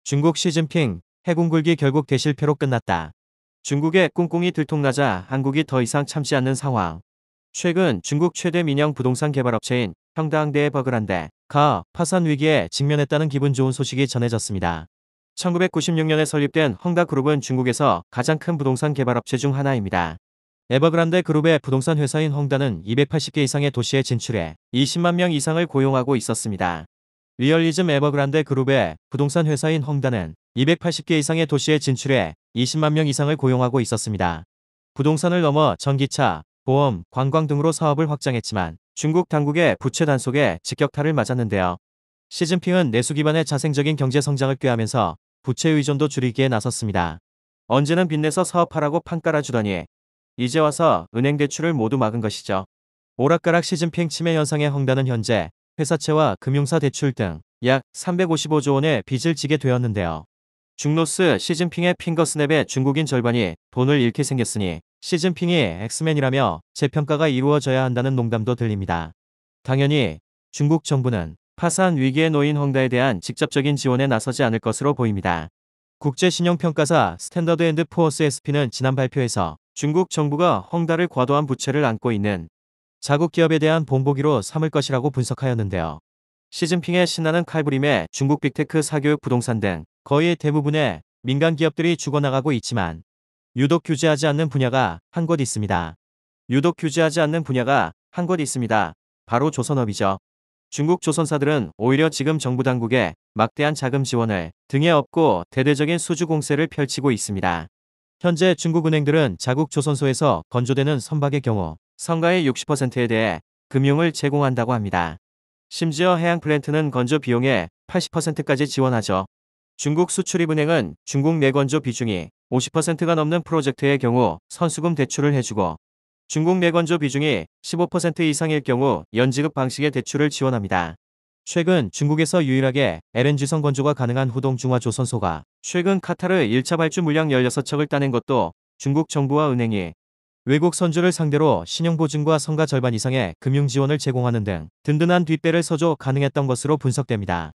중국 시진핑 해군 굴기 결국 대실패로 끝났다. 중국의 꿍꿍이 들통나자 한국이 더 이상 참지 않는 상황. 최근 중국 최대 민영 부동산 개발업체인 평당대의 버그란데 가 파산 위기에 직면했다는 기분 좋은 소식이 전해졌습니다. 1996년에 설립된 헝다그룹은 중국에서 가장 큰 부동산 개발업체 중 하나입니다. 에버그란데 그룹의 부동산 회사인 헝다는 280개 이상의 도시에 진출해 20만 명 이상을 고용하고 있었습니다. 리얼리즘 에버그란데 그룹의 부동산 회사인 헝다는 280개 이상의 도시에 진출해 20만 명 이상을 고용하고 있었습니다. 부동산을 넘어 전기차, 보험, 관광 등으로 사업을 확장했지만 중국 당국의 부채 단속에 직격탄을 맞았는데요. 시진핑은 내수 기반의 자생적인 경제 성장을 꾀하면서 부채 의존도 줄이기에 나섰습니다. 언제는 빚내서 사업하라고 판 깔아주더니 이제 와서 은행 대출을 모두 막은 것이죠. 오락가락 시진핑 치매 현상의 헝다는 현재 회사채와 금융사 대출 등 약 355조 원의 빚을 지게 되었는데요. 중로스 시진핑의 핑거스냅에 중국인 절반이 돈을 잃게 생겼으니 시진핑이 엑스맨이라며 재평가가 이루어져야 한다는 농담도 들립니다. 당연히 중국 정부는 파산 위기에 놓인 헝다에 대한 직접적인 지원에 나서지 않을 것으로 보입니다. 국제신용평가사 스탠더드 앤드 푸어스 SP는 지난 발표에서 중국 정부가 헝다를 과도한 부채를 안고 있는 자국 기업에 대한 본보기로 삼을 것이라고 분석하였는데요. 시진핑의 신나는 칼부림에 중국 빅테크 사교육 부동산 등 거의 대부분의 민간 기업들이 죽어나가고 있지만 유독 규제하지 않는 분야가 한 곳 있습니다. 유독 규제하지 않는 분야가 한 곳 있습니다. 바로 조선업이죠. 중국 조선사들은 오히려 지금 정부 당국의 막대한 자금 지원을 등에 업고 대대적인 수주 공세를 펼치고 있습니다. 현재 중국 은행들은 자국 조선소에서 건조되는 선박의 경우 성가의 60%에 대해 금융을 제공한다고 합니다. 심지어 해양 플랜트는 건조 비용의 80%까지 지원하죠. 중국 수출입은행은 중국 내건조 비중이 50%가 넘는 프로젝트의 경우 선수금 대출을 해주고 중국 내건조 비중이 15% 이상일 경우 연지급 방식의 대출을 지원합니다. 최근 중국에서 유일하게 LNG선 건조가 가능한 후동중화조선소가 최근 카타르 1차 발주 물량 16척을 따낸 것도 중국 정부와 은행이 외국 선주를 상대로 신용보증과 성가 절반 이상의 금융지원을 제공하는 등 든든한 뒷배를 서줘 가능했던 것으로 분석됩니다.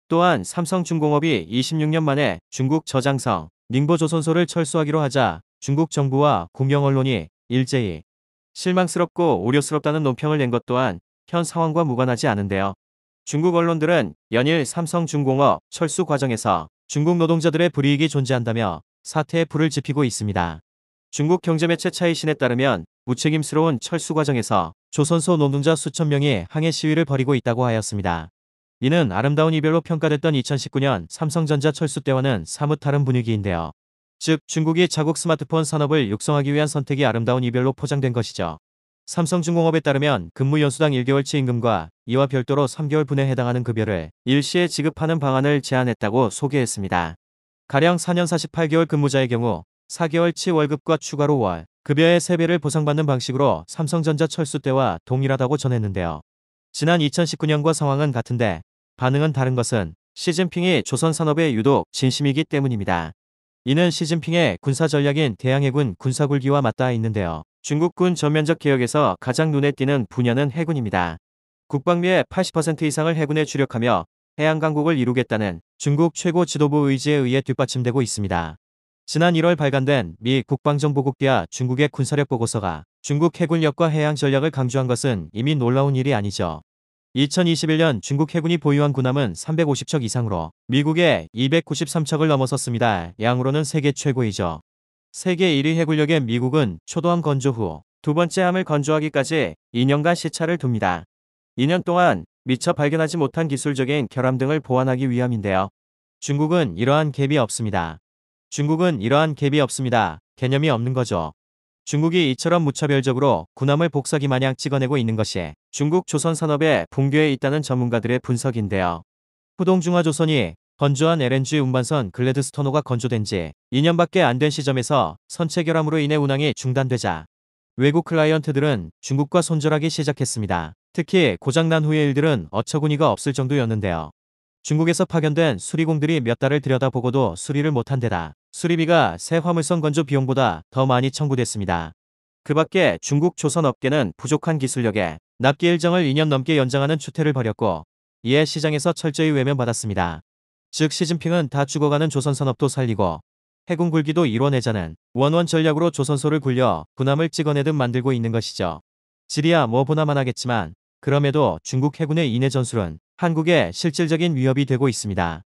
또한 삼성중공업이 26년 만에 중국 저장성 닝보조선소를 철수하기로 하자 중국 정부와 국영 언론이 일제히 실망스럽고 우려스럽다는 논평을 낸 것 또한 현 상황과 무관하지 않은데요. 중국 언론들은 연일 삼성중공업 철수 과정에서 중국 노동자들의 불이익이 존재한다며 사태에 불을 지피고 있습니다. 중국 경제매체 차이신에 따르면 무책임스러운 철수 과정에서 조선소 노동자 수천 명이 항해 시위를 벌이고 있다고 하였습니다. 이는 아름다운 이별로 평가됐던 2019년 삼성전자 철수 때와는 사뭇 다른 분위기인데요. 즉 중국이 자국 스마트폰 산업을 육성하기 위한 선택이 아름다운 이별로 포장된 것이죠. 삼성중공업에 따르면 근무 연수당 1개월치 임금과 이와 별도로 3개월 분에 해당하는 급여를 일시에 지급하는 방안을 제안했다고 소개했습니다. 가령 4년 48개월 근무자의 경우 4개월치 월급과 추가로 월 급여의 3배를 보상받는 방식으로 삼성전자 철수 때와 동일하다고 전했는데요. 지난 2019년과 상황은 같은데 반응은 다른 것은 시진핑이 조선 산업에 유독 진심이기 때문입니다. 이는 시진핑의 군사 전략인 대양해군 군사굴기와 맞닿아 있는데요. 중국군 전면적 개혁에서 가장 눈에 띄는 분야는 해군입니다. 국방비의 80% 이상을 해군에 주력하며 해양강국을 이루겠다는 중국 최고 지도부 의지에 의해 뒷받침되고 있습니다. 지난 1월 발간된 미 국방정보국대와 중국의 군사력 보고서가 중국 해군력과 해양 전략을 강조한 것은 이미 놀라운 일이 아니죠. 2021년 중국 해군이 보유한 군함은 350척 이상으로 미국의 293척을 넘어섰습니다. 양으로는 세계 최고이죠. 세계 1위 해군력의 미국은 초도함 건조 후 두 번째 함을 건조하기까지 2년간 시차를 둡니다. 2년 동안 미처 발견하지 못한 기술적인 결함 등을 보완하기 위함인데요. 중국은 이러한 갭이 없습니다. 중국은 이러한 갭이 없습니다. 개념이 없는 거죠. 중국이 이처럼 무차별적으로 군함을 복사기 마냥 찍어내고 있는 것이 중국 조선 산업의 붕괴에 있다는 전문가들의 분석인데요. 후동중화조선이 건조한 LNG 운반선 글래드스토너가 건조된 지 2년밖에 안 된 시점에서 선체 결함으로 인해 운항이 중단되자 외국 클라이언트들은 중국과 손절하기 시작했습니다. 특히 고장난 후의 일들은 어처구니가 없을 정도였는데요. 중국에서 파견된 수리공들이 몇 달을 들여다보고도 수리를 못한 데다 수리비가 새 화물선 건조 비용보다 더 많이 청구됐습니다. 그 밖에 중국 조선업계는 부족한 기술력에 납기 일정을 2년 넘게 연장하는 추태를 벌였고 이에 시장에서 철저히 외면받았습니다. 즉 시진핑은 다 죽어가는 조선산업도 살리고 해군 굴기도 이뤄내자는 원원 전략으로 조선소를 굴려 군함을 찍어내듯 만들고 있는 것이죠. 질이야 뭐 보나만 하겠지만 그럼에도 중국 해군의 이내 전술은 한국에 실질적인 위협이 되고 있습니다.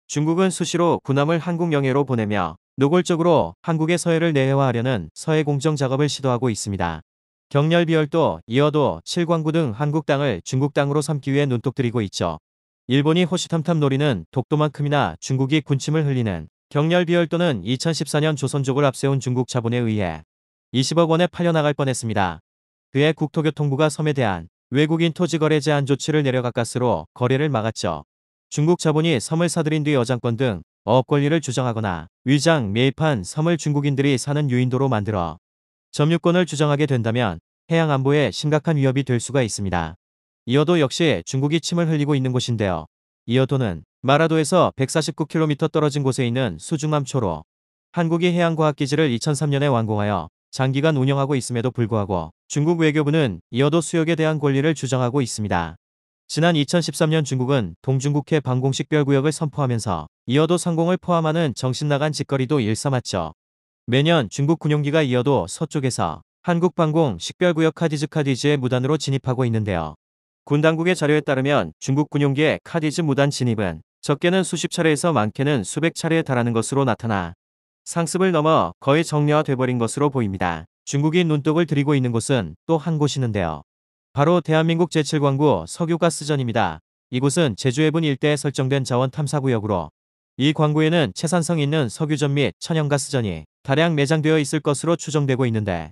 중국은 수시로 군함을 한국 영해로 보내며 노골적으로 한국의 서해를 내해화하려는 서해 공정 작업을 시도하고 있습니다. 경렬 비열도 이어도 칠광구 등 한국 땅을 중국 땅으로 삼기 위해 눈독 들이고 있죠. 일본이 호시탐탐 노리는 독도만큼이나 중국이 군침을 흘리는 경렬 비열도는 2014년 조선족을 앞세운 중국 자본에 의해 20억 원에 팔려나갈 뻔했습니다. 그해 국토교통부가 섬에 대한 외국인 토지 거래 제한 조치를 내려 가까스로 거래를 막았죠. 중국 자본이 섬을 사들인 뒤 여장권 등 어업 권리를 주장하거나 위장, 매입한 섬을 중국인들이 사는 유인도로 만들어 점유권을 주장하게 된다면 해양 안보에 심각한 위협이 될 수가 있습니다. 이어도 역시 중국이 침을 흘리고 있는 곳인데요. 이어도는 마라도에서 149km 떨어진 곳에 있는 수중함초로 한국이 해양과학기지를 2003년에 완공하여 장기간 운영하고 있음에도 불구하고 중국 외교부는 이어도 수역에 대한 권리를 주장하고 있습니다. 지난 2013년 중국은 동중국해 방공식 별구역을 선포하면서 이어도 상공을 포함하는 정신나간 짓거리도 일삼았죠. 매년 중국 군용기가 이어도 서쪽에서 한국 방공 식별구역 카디즈에 무단으로 진입하고 있는데요. 군 당국의 자료에 따르면 중국 군용기의 카디즈 무단 진입은 적게는 수십 차례에서 많게는 수백 차례에 달하는 것으로 나타나 상습을 넘어 거의 정례화돼버린 것으로 보입니다. 중국이 눈독을 들이고 있는 곳은 또 한 곳 있는데요. 바로 대한민국 제7광구 석유가스전입니다. 이곳은 제주해군 일대에 설정된 자원 탐사구역으로 이 광구에는 채산성 있는 석유전 및 천연가스전이 다량 매장되어 있을 것으로 추정되고 있는데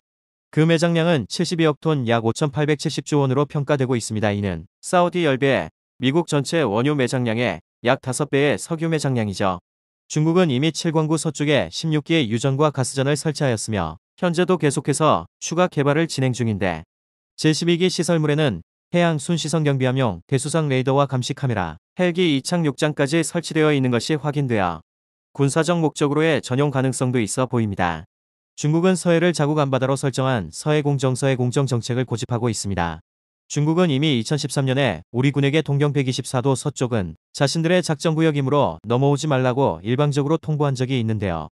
그 매장량은 72억 톤 약 5,870조 원으로 평가되고 있습니다. 이는 사우디 10배, 미국 전체 원유 매장량의 약 5배의 석유 매장량이죠. 중국은 이미 7광구 서쪽에 16기의 유전과 가스전을 설치하였으며 현재도 계속해서 추가 개발을 진행 중인데 제12기 시설물에는 해양 순시성 경비함용 대수상 레이더와 감시 카메라, 헬기 이착 욕장까지 설치되어 있는 것이 확인되어 군사적 목적으로의 전용 가능성도 있어 보입니다. 중국은 서해를 자국 안바다로 설정한 서해 공정 정책을 고집하고 있습니다. 중국은 이미 2013년에 우리 군에게 동경 124도 서쪽은 자신들의 작전구역이므로 넘어오지 말라고 일방적으로 통보한 적이 있는데요.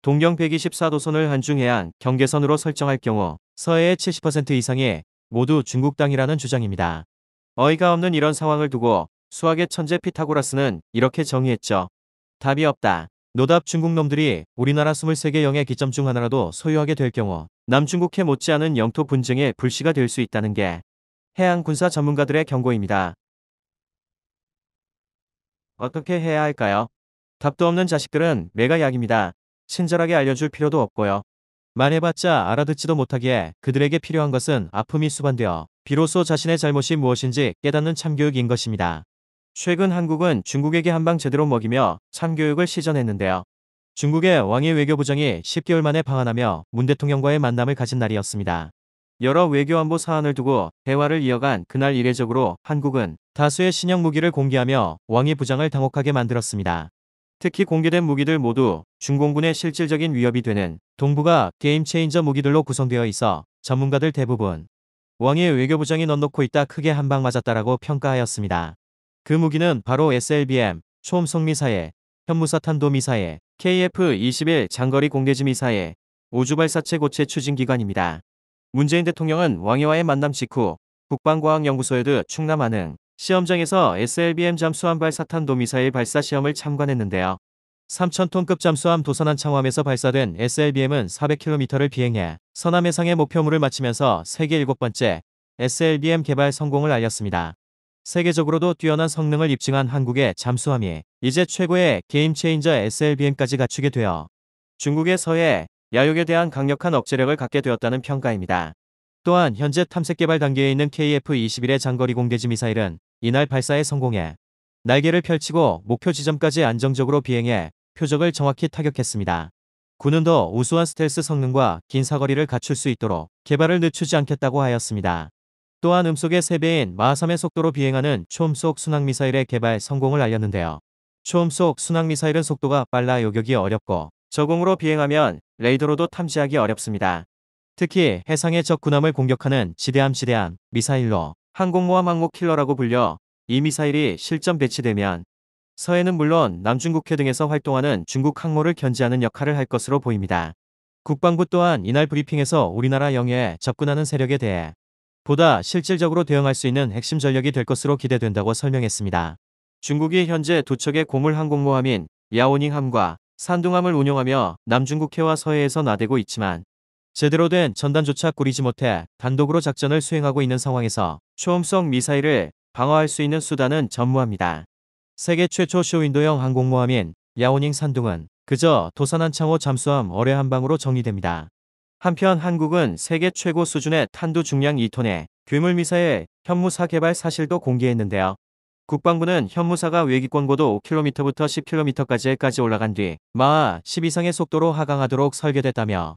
동경 124도선을 한중해안 경계선으로 설정할 경우 서해의 70% 이상이 모두 중국 땅이라는 주장입니다. 어이가 없는 이런 상황을 두고 수학의 천재 피타고라스는 이렇게 정의했죠. 답이 없다. 노답 중국 놈들이 우리나라 23개 영해 기점 중 하나라도 소유하게 될 경우 남중국해 못지않은 영토 분쟁의 불씨가 될 수 있다는 게 해양 군사 전문가들의 경고입니다. 어떻게 해야 할까요? 답도 없는 자식들은 매가 약입니다. 친절하게 알려줄 필요도 없고요. 말해봤자 알아듣지도 못하기에 그들에게 필요한 것은 아픔이 수반되어 비로소 자신의 잘못이 무엇인지 깨닫는 참교육인 것입니다. 최근 한국은 중국에게 한방 제대로 먹이며 참교육을 시전했는데요. 중국의 왕이 외교부장이 10개월 만에 방한하며 문 대통령과의 만남을 가진 날이었습니다. 여러 외교안보 사안을 두고 대화를 이어간 그날 이례적으로 한국은 다수의 신형 무기를 공개하며 왕이 부장을 당혹하게 만들었습니다. 특히 공개된 무기들 모두 중공군의 실질적인 위협이 되는 동북아 게임체인저 무기들로 구성되어 있어 전문가들 대부분 왕의 외교부장이 넌놓고 있다 크게 한방 맞았다라고 평가하였습니다. 그 무기는 바로 SLBM, 초음속 미사일, 현무사탄도 미사일, KF-21 장거리 공대지 미사일, 우주발사체 고체 추진기관입니다. 문재인 대통령은 왕이와의 만남 직후 국방과학연구소에도 충남 안흥 시험장에서 SLBM 잠수함 발사탄도 미사일 발사 시험을 참관했는데요. 3,000톤급 잠수함 도선한 창함에서 발사된 SLBM은 400km를 비행해 서남 해상의 목표물을 마치면서 세계 7번째 SLBM 개발 성공을 알렸습니다. 세계적으로도 뛰어난 성능을 입증한 한국의 잠수함이 이제 최고의 게임체인저 SLBM까지 갖추게 되어 중국의 서해, 야욕에 대한 강력한 억제력을 갖게 되었다는 평가입니다. 또한 현재 탐색 개발 단계에 있는 KF-21의 장거리 공대지 미사일은 이날 발사에 성공해 날개를 펼치고 목표 지점까지 안정적으로 비행해 표적을 정확히 타격했습니다. 군은 더 우수한 스텔스 성능과 긴 사거리를 갖출 수 있도록 개발을 늦추지 않겠다고 하였습니다. 또한 음속의 3배인 마하3의 속도로 비행하는 초음속 순항미사일의 개발 성공을 알렸는데요. 초음속 순항미사일은 속도가 빨라 요격이 어렵고 저공으로 비행하면 레이더로도 탐지하기 어렵습니다. 특히 해상의 적 군함을 공격하는 지대함 미사일로 항공모함 항모 킬러라고 불려 이 미사일이 실전 배치되면 서해는 물론 남중국해 등에서 활동하는 중국 항모를 견제하는 역할을 할 것으로 보입니다. 국방부 또한 이날 브리핑에서 우리나라 영해에 접근하는 세력에 대해 보다 실질적으로 대응할 수 있는 핵심 전력이 될 것으로 기대된다고 설명했습니다. 중국이 현재 두 척의 고물 항공모함인 야오닝함과 산둥함을 운용하며 남중국해와 서해에서 나대고 있지만 제대로 된 전단조차 꾸리지 못해 단독으로 작전을 수행하고 있는 상황에서 초음속 미사일을 방어할 수 있는 수단은 전무합니다. 세계 최초 쇼윈도형 항공모함인 야오닝 산둥은 그저 도산한창호 잠수함 어뢰 한 방으로 정리됩니다. 한편 한국은 세계 최고 수준의 탄두 중량 2톤의 괴물미사일 현무사 개발 사실도 공개했는데요. 국방부는 현무사가 외기권 고도 5km부터 10km까지 올라간 뒤 마하 10 이상의 속도로 하강하도록 설계됐다며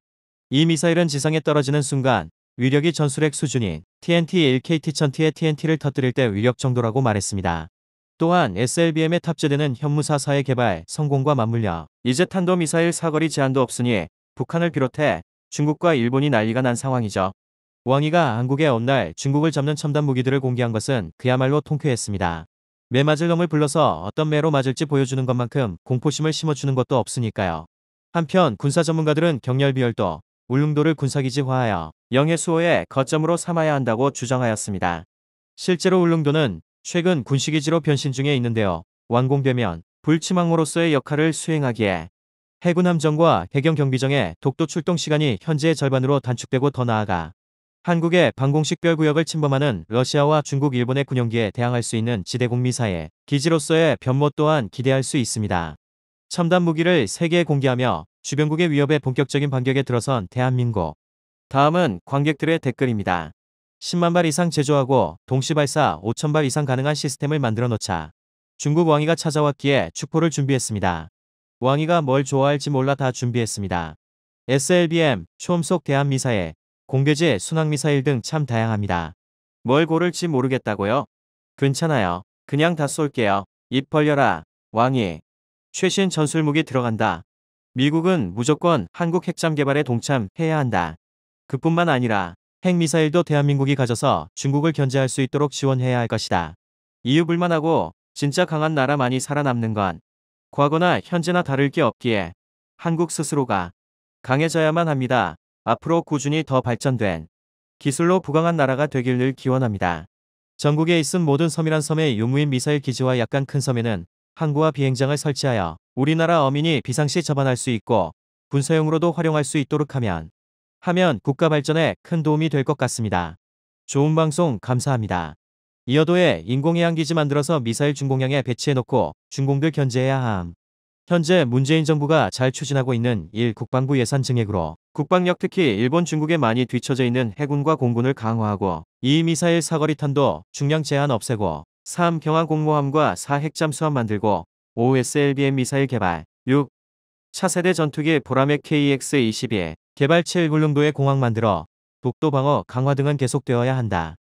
이 미사일은 지상에 떨어지는 순간 위력이 전술핵 수준인 TNT 1KT-1000T의 TNT를 터뜨릴 때 위력 정도라고 말했습니다. 또한 SLBM에 탑재되는 현무사사의 개발 성공과 맞물려 이제 탄도미사일 사거리 제한도 없으니 북한을 비롯해 중국과 일본이 난리가 난 상황이죠. 왕이가 한국에 온 날 중국을 잡는 첨단 무기들을 공개한 것은 그야말로 통쾌했습니다. 매 맞을 놈을 불러서 어떤 매로 맞을지 보여주는 것만큼 공포심을 심어주는 것도 없으니까요. 한편 군사 전문가들은 경렬비열도 울릉도를 군사기지화하여 영해 수호의 거점으로 삼아야 한다고 주장하였습니다. 실제로 울릉도는 최근 군시기지로 변신 중에 있는데요. 완공되면 불침항로로서의 역할을 수행하기에 해군 함정과 해경 경비정의 독도 출동 시간이 현재의 절반으로 단축되고 더 나아가 한국의 방공식별 구역을 침범하는 러시아와 중국, 일본의 군용기에 대항할 수 있는 지대공 미사일 기지로서의 변모 또한 기대할 수 있습니다. 첨단 무기를 세계에 공개하며 주변국의 위협에 본격적인 반격에 들어선 대한민국. 다음은 관객들의 댓글입니다. 10만 발 이상 제조하고 동시 발사 5천 발 이상 가능한 시스템을 만들어 놓자. 중국 왕이가 찾아왔기에 축포를 준비했습니다. 왕이가 뭘 좋아할지 몰라 다 준비했습니다. SLBM, 초음속 대한미사일, 공대지 순항미사일 등 참 다양합니다. 뭘 고를지 모르겠다고요? 괜찮아요. 그냥 다 쏠게요. 입 벌려라. 왕이. 최신 전술무기 들어간다. 미국은 무조건 한국 핵잠 개발에 동참해야 한다. 그뿐만 아니라 핵미사일도 대한민국이 가져서 중국을 견제할 수 있도록 지원해야 할 것이다. 이유 불만하고 진짜 강한 나라만이 살아남는 건 과거나 현재나 다를 게 없기에 한국 스스로가 강해져야만 합니다. 앞으로 꾸준히 더 발전된 기술로 부강한 나라가 되기를 기원합니다. 전국에 있은 모든 섬이란 섬의 유무인 미사일 기지와 약간 큰 섬에는 항구와 비행장을 설치하여 우리나라 어민이 비상시 접안할 수 있고 군사용으로도 활용할 수 있도록 하면 국가 발전에 큰 도움이 될 것 같습니다. 좋은 방송 감사합니다. 이어도에 인공해양기지 만들어서 미사일 중공량에 배치해놓고 중공들 견제해야 함. 현재 문재인 정부가 잘 추진하고 있는 1. 국방부 예산 증액으로 국방력 특히 일본 중국에 많이 뒤처져 있는 해군과 공군을 강화하고 2. 미사일 사거리 탄도 중량 제한 없애고 3. 경항 공모함과 4. 핵잠수함 만들고 5. SLBM 미사일 개발 6. 차세대 전투기 보라맥 KX-22 개발 7. 울릉도에 공항 만들어 독도 방어 강화 등은 계속되어야 한다.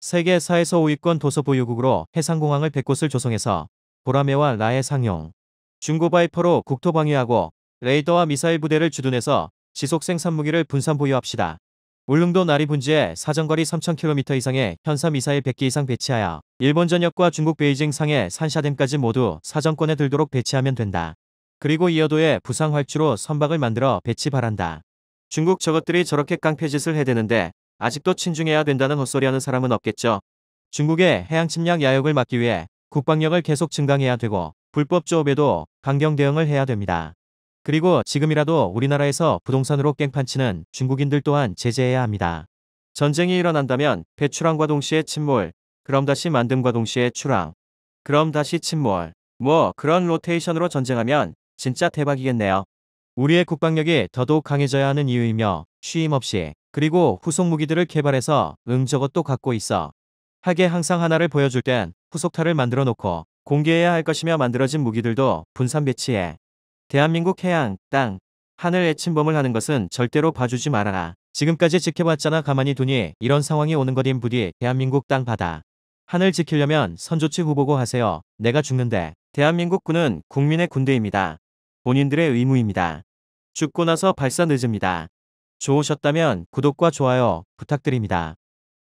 세계 4에서 5위권 도서 보유국으로 해상공항을 100곳을 조성해서 보라매와 라해 상용 중고 바이퍼로 국토 방위하고 레이더와 미사일 부대를 주둔해서 지속 생산 무기를 분산 보유합시다. 울릉도 나리 분지에 사정거리 3000km 이상의 현사 미사일 100기 이상 배치하여 일본 전역과 중국 베이징 상해 산샤댐까지 모두 사정권에 들도록 배치하면 된다. 그리고 이어도에 부상 활주로 선박을 만들어 배치 바란다. 중국 저것들이 저렇게 깡패짓을 해대는데 아직도 친중해야 된다는 헛소리하는 사람은 없겠죠. 중국의 해양 침략 야욕을 막기 위해 국방력을 계속 증강해야 되고 불법 조업에도 강경 대응을 해야 됩니다. 그리고 지금이라도 우리나라에서 부동산으로 깽판치는 중국인들 또한 제재해야 합니다. 전쟁이 일어난다면 배출항과 동시에 침몰, 그럼 다시 만듦과 동시에 출항, 그럼 다시 침몰, 그런 로테이션으로 전쟁하면 진짜 대박이겠네요. 우리의 국방력이 더더욱 강해져야 하는 이유이며 쉼 없이 그리고 후속 무기들을 개발해서 저것도 갖고 있어. 하게 항상 하나를 보여줄 땐 후속타를 만들어 놓고 공개해야 할 것이며 만들어진 무기들도 분산 배치해. 대한민국 해양, 땅, 하늘에 침범을 하는 것은 절대로 봐주지 말아라. 지금까지 지켜봤잖아. 가만히 두니 이런 상황이 오는 거림. 부디 대한민국 땅 바다 하늘 지키려면 선조치 후보고 하세요. 내가 죽는데 대한민국 군은 국민의 군대입니다. 본인들의 의무입니다. 죽고 나서 발사 늦습니다. 좋으셨다면 구독과 좋아요 부탁드립니다.